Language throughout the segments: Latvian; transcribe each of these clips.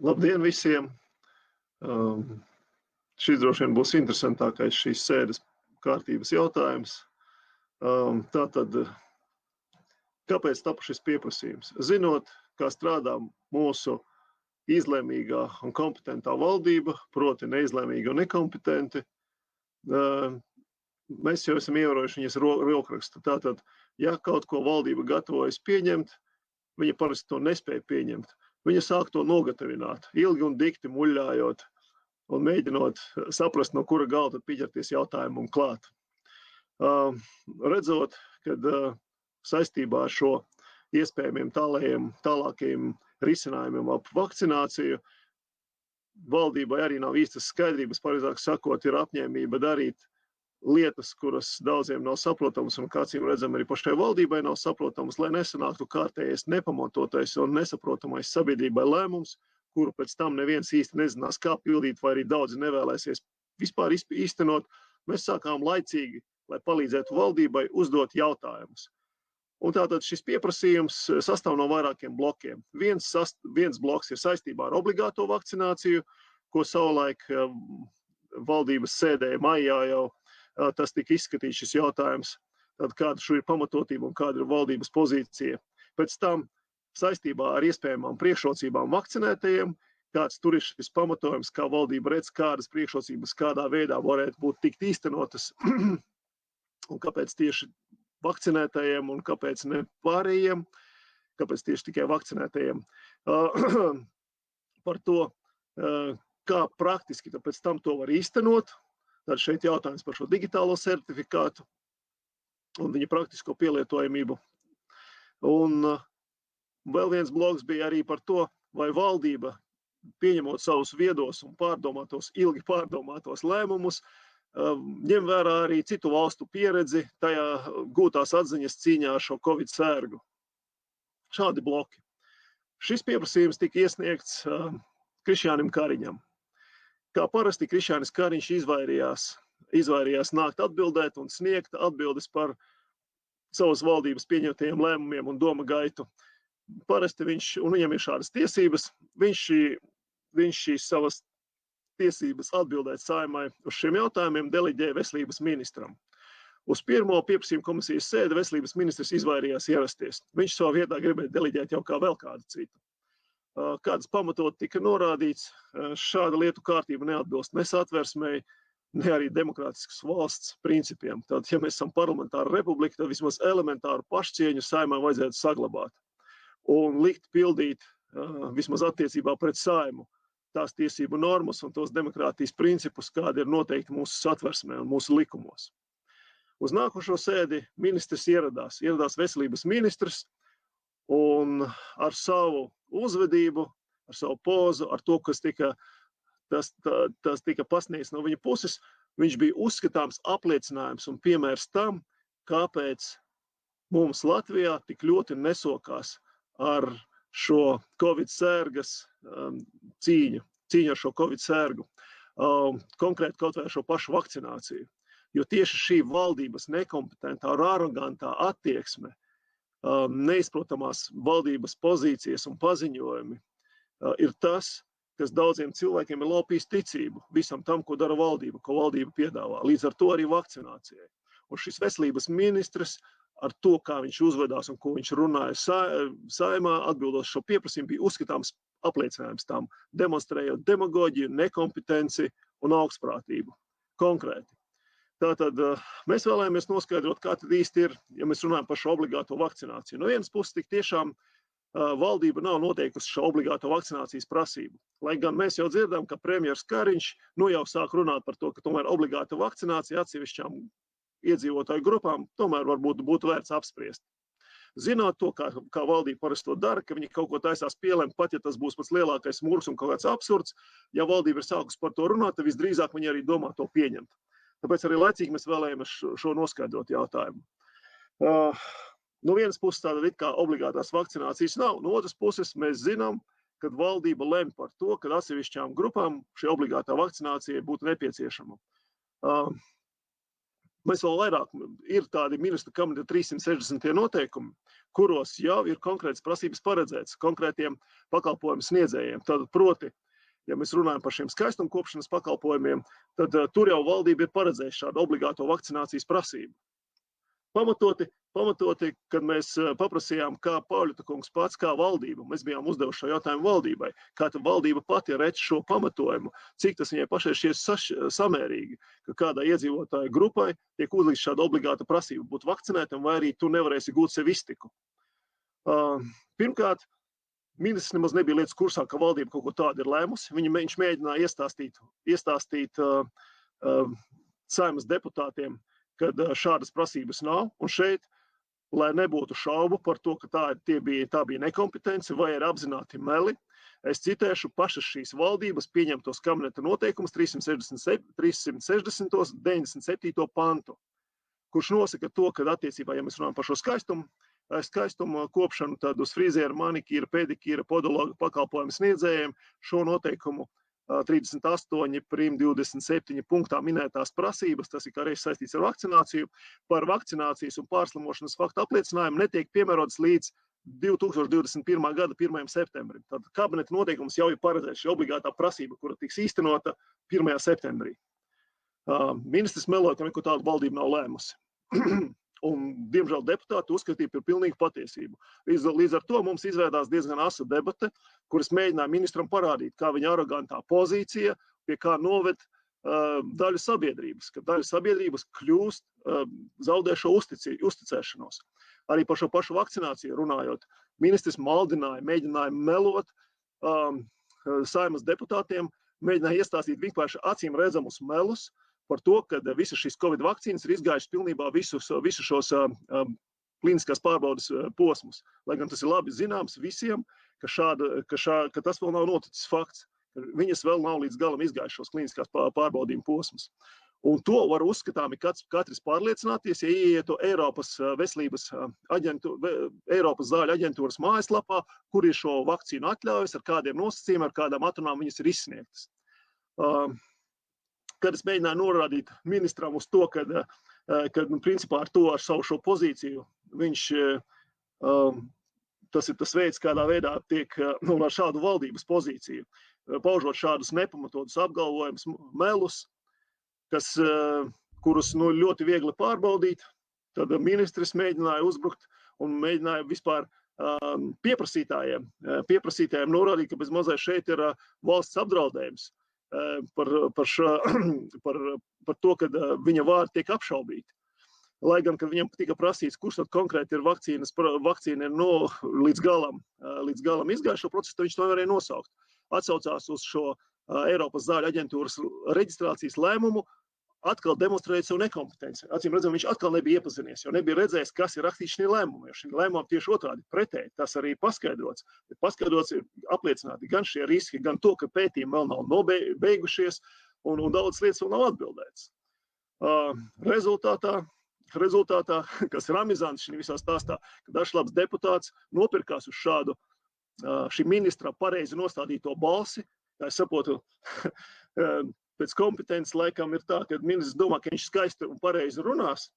Labdien visiem! Šis droši vien būs interesantākais šīs sēdes kārtības jautājums. Tātad, kāpēc tapa šis pieprasījums? Zinot, kā strādā mūsu izlēmīgā un kompetentā valdība, proti neizlēmīga un nekompetenti, mēs jau esam ievērojuši viņas rokrakstu. Tātad, ja kaut ko valdība gatavojas pieņemt, viņa parasti to nespēja pieņemt. Viņa sāk to nogatavināt, ilgi un dikti muļļājot un mēģinot saprast, no kura galda pieķerties jautājumam klāt. Redzot, kad saistībā ar šo iespējamiem tālākajiem risinājumiem ap vakcināciju, valdībai arī nav īstas skaidrības, pareizāk sakot, ir apņēmība darīt lietas, kuras daudziem nav saprotamas un kācīm redzam arī pašai valdībai nav saprotamas, lai nesanāktu kārtējais nepamatotais un nesaprotamais sabiedrībai lēmums, kuru pēc tam neviens īsti nezinās, kā pildīt, vai arī daudzi nevēlēsies vispār īstenot. Mēs sākām laicīgi, lai palīdzētu valdībai uzdot jautājumus. Un tātad šis pieprasījums sastāv no vairākiem blokiem. Viens bloks ir saistībā ar obligāto vakcināciju, ko savulaik valdības sēdē maijā jau tas tika izskatīts šis jautājums, tad kāda šo ir pamatotība un kāda ir valdības pozīcija. Pēc tam saistībā ar iespējamām priekšrocībām vakcinētajiem, kāds tur ir šis pamatojums, kā valdība redz, kādas priekšrocības kādā veidā varētu būt tikt īstenotas un kāpēc tieši vakcinētajiem un kāpēc ne pārējiem, kāpēc tieši tikai vakcinētajiem. Par to, kā praktiski pēc tam to var īstenot. Tad šeit jautājums par šo digitālo certifikātu un viņa praktisko pielietojamību. Un vēl viens bloks bija arī par to, vai valdība, pieņemot savus viedos un ilgi pārdomātos lēmumus, ņem vērā arī citu valstu pieredzi, tajā gūtās atziņas cīņā ar šo Covid sērgu. Šādi bloki. Šis pieprasījums tika iesniegts Krišjānim Kariņam. Kā parasti Krišjānis Kariņš izvairījās nākt atbildēt un sniegt atbildes par savas valdības pieņemtajiem lēmumiem un doma gaitu. Parasti viņam ir šādas tiesības, viņš šīs savas tiesības atbildēt Saeimai uz šiem jautājumiem deleģēja veselības ministram. Uz pirmo pieprasījumu komisijas sēdi veselības ministrs izvairījās ierasties. Viņš savā vietā gribēja deleģēt jau kā vēl kādu citu. Kādas pamatot tika norādīts, šāda lietu kārtība neatbilst ne Satversmei, ne arī demokrātiskas valsts principiem. Tātad, ja mēs esam parlamentāra republika, tad vismaz elementāru pašcieņu Saeimai vajadzētu saglabāt un likt pildīt vismaz attiecībā pret Saeimu tās tiesību normas un tos demokrātijas principus, kādi ir noteikti mūsu Satversmē un mūsu likumos. Uz nākošo sēdi ministrs ieradās veselības ministrs un ar savu uzvedību, ar savu pozu, ar to, kas tika pasniegts no viņa puses, viņš bija uzskatāms apliecinājums un piemērs tam, kāpēc mums Latvijā tik ļoti nesokās ar šo Covid sērgas cīņu ar šo Covid sērgu, konkrēti kaut vai ar šo pašu vakcināciju. Jo tieši šī valdības nekompetentā un arogantā attieksme, neizprotamās valdības pozīcijas un paziņojumi ir tas, kas daudziem cilvēkiem ir laupījis ticību visam tam, ko dara valdība, ko valdība piedāvā. Līdz ar to arī vakcinācijai. Un šis veselības ministrs ar to, kā viņš uzvedās un ko viņš runāja Saeimā, atbildot šo pieprasījumu, bija uzskatāms apliecinājums tam, demonstrējot demagoģiju, nekompetenci un augstprātību. Konkrēti. Tātad mēs vēlējāmies noskaidrot, kā tad īsti ir, ja mēs runājam par šo obligāto vakcināciju. No vienas puses, tik tiešām valdība nav noteikusi šo obligāto vakcinācijas prasību. Lai gan mēs jau dzirdam, ka premjers Kariņš jau sāk runāt par to, ka tomēr obligāta vakcinācija atsevišķām iedzīvotāju grupām tomēr varbūt būtu vērts apspriest. Zinot to, kā valdība parasti to dara, ka viņi kaut ko taisās pielemt, pat ja tas būs pats lielākais murgs un kaut kāds absurds, ja valdība ir sākus par to runāt, tad visdrīzāk viņi arī domā to pieņemt. Tāpēc arī laicīgi mēs vēlējamies šo noskaidrot jautājumu. No vienas puses tātad it kā obligātās vakcinācijas nav, no otras puses mēs zinām, kad valdība lem par to, ka atsevišķām grupām šī obligātā vakcinācija būtu nepieciešama. Mēs vēl vairāk, ir tādi ministru kabineta 360 noteikumi, kuros jau ir konkrētas prasības paredzētas konkrētiem pakalpojumu sniedzējiem. Tad proti, ja mēs runājam par šiem skaistumkopšanas pakalpojumiem, tad tur jau valdība ir paredzējusi šādu obligāto vakcinācijas prasību. Pamatoti, kad mēs paprasījām, kā Pauļuta kungs pats, kā valdība, mēs bijām uzdevuši šo jautājumu valdībai, kā tad valdība pati redz šo pamatojumu, cik tas viņai pašai šķiet samērīgi, ka kādai iedzīvotāju grupai tiek uzlikts šāda obligāta prasība būt vakcinētam, vai arī tu nevarēsi gūt sev iztiku. Pirmkārt, ministrs nemaz nebija lietas kursā, ka valdība kaut ko tādu ir lēmusi. Viņš mēģināja iestāstīt Saeimas deputātiem, kad šādas prasības nav, un šeit, lai nebūtu šaubu par to, ka tā bija nekompetence vai ir apzināti meli, es citēšu pašas šīs valdības pieņemtos kabineta noteikumus 360. 97. pantu, kurš nosaka to, ka attiecībā, ja mēs runājam par šo skaistumu kopšanu, tad uz frizieru, manikīra, pedikīra, podologa pakalpojumu sniedzējiem šo noteikumu 38 prim 27 punktā minētās prasības, tas ir kā reiz saistīts ar vakcināciju, par vakcinācijas un pārslimošanas faktu apliecinājumu netiek piemērots līdz 2021. gada 1. septembrim. Tad kabineta noteikums jau ir paredzēts šī obligātā prasība, kura tiks īstenota 1. septembrī. Ministrs meloja, ka neko tādu valdība nav lēmusi. Un, diemžēl, deputāti uzskatīja par pilnīgu patiesību. Līdz ar to mums izveidās diezgan asa debate, kuras mēģināja ministram parādīt, kā viņa arogantā pozīcija, pie kā noved daļu sabiedrības, ka daļu sabiedrības kļūst, zaudē šo uzticēšanos. Arī par šo pašu vakcināciju runājot, ministrs maldināja, mēģināja melot Saeimas deputātiem, mēģināja iestāstīt vienkārši acīm redzamus melus, par to, ka visas šīs Covid vakcīnas ir izgājušas pilnībā visus šos klīniskās pārbaudes posmus. Lai gan tas ir labi zināms visiem, ka tas vēl nav noticis fakts, ka viņas vēl nav līdz galam izgājušas šos klīniskās pārbaudījuma posmus. Un to var uzskatām katrs pārliecināties, ja ieietu Eiropas Eiropas zāļu aģentūras mājaslapā, kur ir šo vakcīnu atļaujas, ar kādiem nosacījumiem, ar kādām atrunām viņas ir izsniegtas. Kad es mēģināju norādīt ministram uz to, ka principā ar savu šo pozīciju, tas ir tas veids, kādā veidā tiek, ar šādu valdības pozīciju, paužot šādus nepamatotus apgalvojumus, melus, kurus ļoti viegli pārbaudīt, tad ministrs mēģināja uzbrukt un mēģināja vispār pieprasītājiem norādīt, ka bez mazai šeit ir valsts apdraudējums. Par to, ka viņa vārdi tiek apšaubīti. Lai gan, kad viņam tika prasīts, kurš tad konkrēti ir vakcīna ir līdz galam izgājušo procesu, tad viņš to nevarēja nosaukt. Atsaucās uz šo Eiropas zāļu aģentūras reģistrācijas lēmumu, atkal demonstrēja savu nekompetenci. Acīm redzam, viņš atkal nebija iepazinies, jo nebija redzējis, kas ir rakstīts šī lēmuma. Jo šī lēmuma tieši otrādi pretēji, tas arī paskaidrots. Paskaidrots ir apliecināti gan šie riski, gan to, ka pētījumi vēl nav beigušies un daudz lietas vēl nav atbildētas. Rezultātā, kas ir amizants šī visā stāstā, ka dažs labs deputāts nopirkās uz šādu šī ministra pareizi nostādīto balsi, kā es saprotu, pēc kompetences laikam ir tā, ka ministrs domā, ka viņš skaisti un pareizi runās,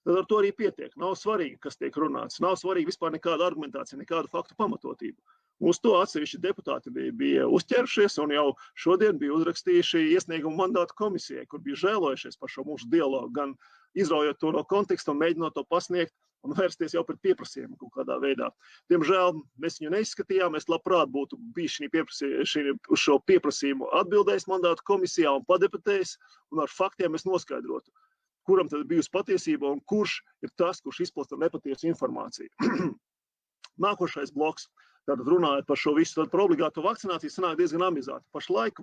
tad ar to arī pietiek. Nav svarīgi, kas tiek runāts. Nav svarīgi vispār nekāda argumentācija, nekāda faktu pamatotība. Uz to atsevišķi deputāti bija uzķeršies un jau šodien bija uzrakstījuši iesniegumu mandātu komisijai, kur bija žēlojušies par šo mūsu dialogu, gan izraujot to no konteksta un mēģinot to pasniegt un vērsties jau pret pieprasījumu kaut kādā veidā. Diemžēl mēs viņu neizskatījām, mēs labprāt būtu bijis uz šo pieprasījumu atbildējis mandātu komisijā un padebatējis, un ar faktiem mēs noskaidrotu, kuram tad bijusi patiesība un kurš ir tas, kurš izplata nepatiesu informāciju. Nākošais bloks, tātad runājot par šo visu, tad par obligāto vakcināciju sanāk diezgan amizanti. Pašlaik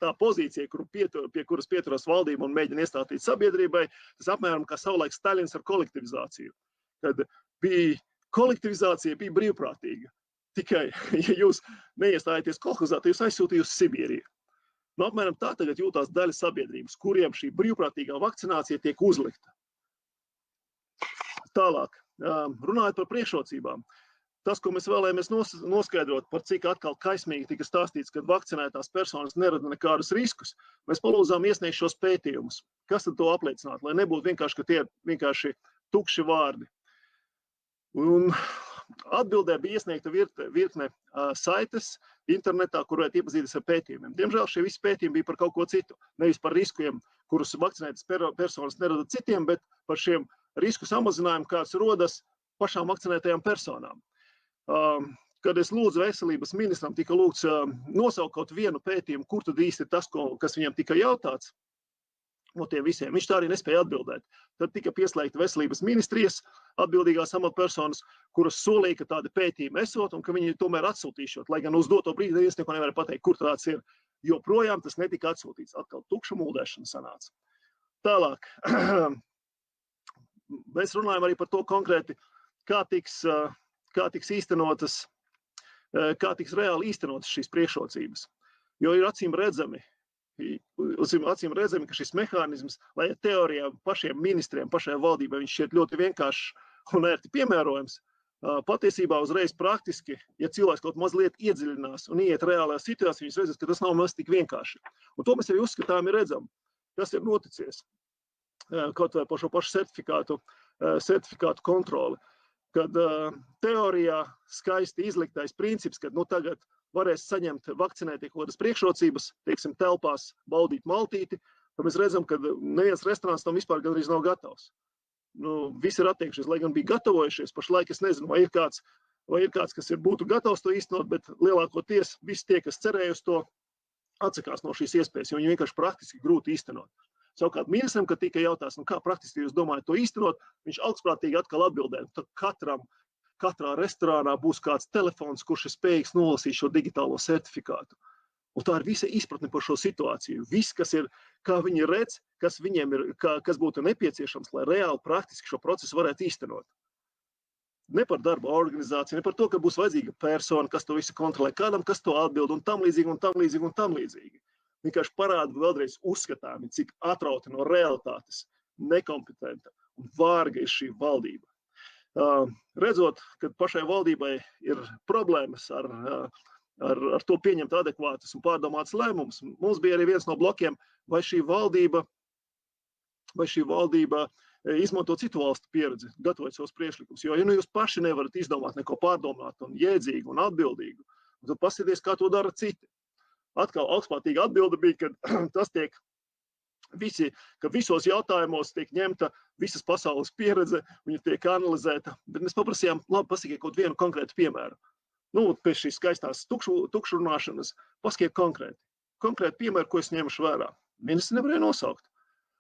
tā pozīcija, pie kuras pieturas valdība un mēģina iestāstīt sabiedrībai, tas apmēram kā savulaik Staļins ar kolektivizāciju. Kad kolektivizācija bija brīvprātīga. Tikai, ja jūs neiestājaties kolhozā, tad jūs aizsūtīja uz Sibīriju. Apmēram tā tagad jūtās daļa sabiedrības, kuriem šī brīvprātīgā vakcinācija tiek uzlikta. Tālāk, runājot par priekšrocībām. Tas, ko mēs vēlējamies noskaidrot, par cik atkal kaismīgi tika stāstīts, kad vakcinētās personas nerada nekādus riskus, mēs palūdzām iesniegt šos pētījumus. Kas tad to apliecinātu, lai nebūtu vienkārši, ka tie vienkārši tukši vārdi. Un atbildē bija iesniegta virkne saites internetā, kur varētu iepazīties ar pētījumiem. Diemžēl šie visi pētījumi bija par kaut ko citu. Nevis par riskiem, kurus vakcinētas personas nerada citiem, bet par šiem risku samazinājumu, kāds rodas pašām vakcinētajām personām. Kad es lūdzu veselības ministram, tika lūgts nosaukt kaut vienu pētījumu, kur tad īsti ir tas, kas viņam tika jautāts no tiem visiem. Viņš tā arī nespēja atbildēt. Tad tika pieslēgta veselības ministrijas atbildīgās amatpersonas, kuras solīja, ka tādi pētījumi esot un ka viņi tomēr atsūtīšot, lai gan uz doto brīdi neviens neko nevar pateikt, kur tāds ir. Joprojām tas netika atsūtīts. Atkal tukša muldēšana sanāca. Tālāk. Mēs runājam arī par to konkrēti, kā tiks īstenotas, kā tiks reāli īstenotas šīs priekšrocības. Jo ir acīm redzami, ka šis mehānisms, lai teorijā pašiem ministriem, pašai valdībai viņš šķiet ļoti vienkāršs un ērti piemērojams, patiesībā uzreiz praktiski, ja cilvēks kaut mazliet iedziļinās un ieiet reālajā situācijā, viņš redzēs, ka tas nav maz tik vienkārši. Un to mēs arī uzskatām redzam, kas ir noticies, kaut vai par šo pašu certifikātu kontroli. Kad teorijā skaisti izliktais princips, kad tagad varēs saņemt vakcinētie kaut kādas priekšrocības, teiksim, telpās baudīt maltīti, tad mēs redzam, ka neviens restorāns tam vispār gandrīz nav gatavs. Visi ir attiekšies, lai gan bija gatavojušies, pašlaik es nezinu, vai ir kāds, kas būtu gatavs to īstenot, bet lielākoties visi tie, kas cerēja uz to, atsakās no šīs iespējas, jo viņi vienkārši praktiski grūti īstenot. Savukārt ministram, kad tika jautās, kā praktiski jūs domājat to īstenot, viņš augstprātīgi atkal atbildēja, tad katrā restorānā būs kāds telefons, kurš ir spējīgs nolasīt šo digitālo certifikātu. Un tā ir visa izpratne par šo situāciju. Viss, kas ir, kā viņi redz, kas viņiem ir, kas būtu nepieciešams, lai reāli praktiski šo procesu varētu īstenot. Ne par darba organizāciju, ne par to, ka būs vajadzīga persona, kas to visu kontrolē, kādam, kas to atbild, un tam līdzīgi, un tam līdzīgi, un tam līdzīgi. Vienkārši parāda vēlreiz uzskatāmi, cik atrauti no realitātes, nekompetenta un vārga ir šī valdība. Redzot, ka pašai valdībai ir problēmas ar to pieņemt adekvātus un pārdomātus lēmumus, mums bija arī viens no blokiem, vai šī valdība izmanto citu valstu pieredzi, gatavot savus priekšlikumus. Jo, ja jūs paši nevarat izdomāt neko pārdomāt un jēdzīgu un atbildīgu, tad paskatieties, kā to dara citi. Atkal augstprātīga atbilde bija, ka tas tiek ka visos jautājumos tiek ņemta visas pasaules pieredze, viņa tiek analizēta, bet mēs paprasījām, labi, pasakiet kaut vienu konkrētu piemēru. Pēc šīs skaistās tukšrunāšanas, pasakiet konkrēti piemēru, ko es ņemšu vērā. Ministri nevarēja nosaukt.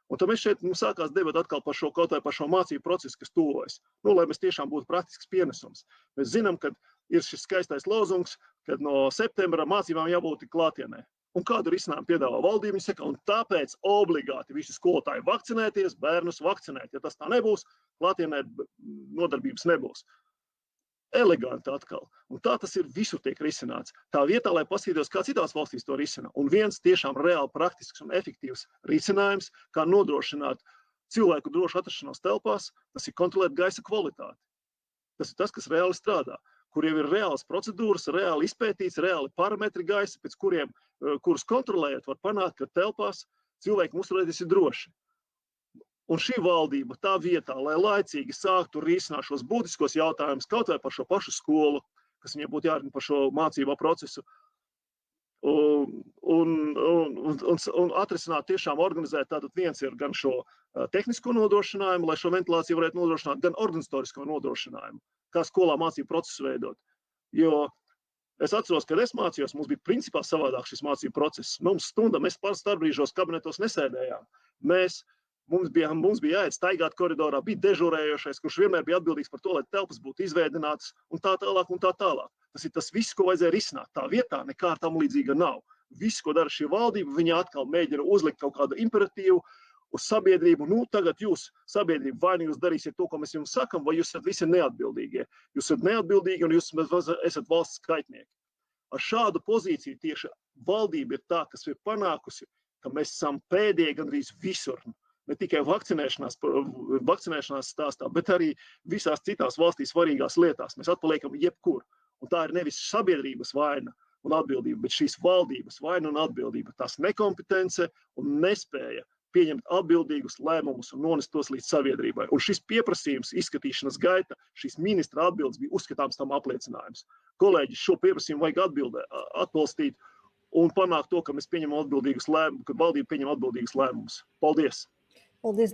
Un tad mēs šeit sākās debat atkal par šo mācību procesu, kas tuvojas, lai mēs tiešām būtu praktisks pienesums. Mēs zinām, ka ir šis skaistais lozungs, kad no septembra mācībām jābūt klātienē. Un kādu risinājumu piedāvā valdība? Viņa saka, un tāpēc obligāti visi skolotāji vakcinēties, bērnus vakcinēt. Ja tas tā nebūs, klātienē nodarbības nebūs. Eleganti atkal. Un tā tas ir visur tiek risināts. Tā vietā, lai paskatītos, kā citās valstīs to risina. Un viens tiešām reāli praktisks un efektīvs risinājums, kā nodrošināt cilvēku drošu atrašanos telpās, tas ir kontrolēt gaisa kvalitāti. Tas ir tas, kas reāli strādā, kur jau ir reālas procedūras, reāli izpētīts, reāli parametri gaisa, pēc kurus kontrolējot var panākt, ka telpās cilvēki uzturēties ir droši. Un šī valdība tā vietā, lai laicīgi sāktu risināt šos būtiskos jautājumus, kaut vai par šo pašu skolu, kas viņiem būtu jārunā par šo mācību procesu, un atrisināt tiešām organizēt, tātad viens ir gan šo tehnisko nodrošinājumu, lai šo ventilāciju varētu nodrošināt, gan organizatorisko nodrošinājumu, kā skolā mācību procesu veidot. Jo es atceros, kad es mācījos, mums bija principā savādāk šis mācību process. Mums stunda, mēs pār starpbrīžos kabinetos nesēdējām. Mums bija jāiet staigāt koridorā, bija dežurējošais, kurš vienmēr bija atbildīgs par to, lai telpas būtu izveidinātas un tā tālāk un tā tālāk. Tas ir tas viss, ko vajadzēja risināt. Tā vietā nekā tam līdzīga nav. Viss, ko dara šī valdība, viņa atkal mēģina uzlikt kaut kādu imperatīvu uz sabiedrību. Tagad jūs, sabiedrība, vai nu jūs darīsiet to, ko mēs jums sakam, vai jūs esat visi neatbildīgie. Jūs esat neatbildīgi un jūs esat valsts skaitnieki. Ar šādu pozīciju tieši valdība ir tā, kas ir panākusi, ka mēs esam pēdējie gandrīz visur. Ne tikai vakcinēšanās stāstā, bet arī visās citās valstīs svarīgās lietās. Mēs atpaliekam jebkur. Un tā ir nevis sabiedrības vaina un atbildība, bet šīs valdības vaina un atbildība. Tās nekompetence un nespēja pieņemt atbildīgus lēmumus un nonest tos līdz sabiedrībai. Un šis pieprasījums, izskatīšanas gaita, šīs ministra atbildes bija uzskatāms tam apliecinājums. Kolēģi, šo pieprasījumu vajag atbalstīt un panākt to, ka mēs pieņemam atbildīgus lēmumus, ka valdība pieņem atbildīgus lēmumus. Paldies! Paldies!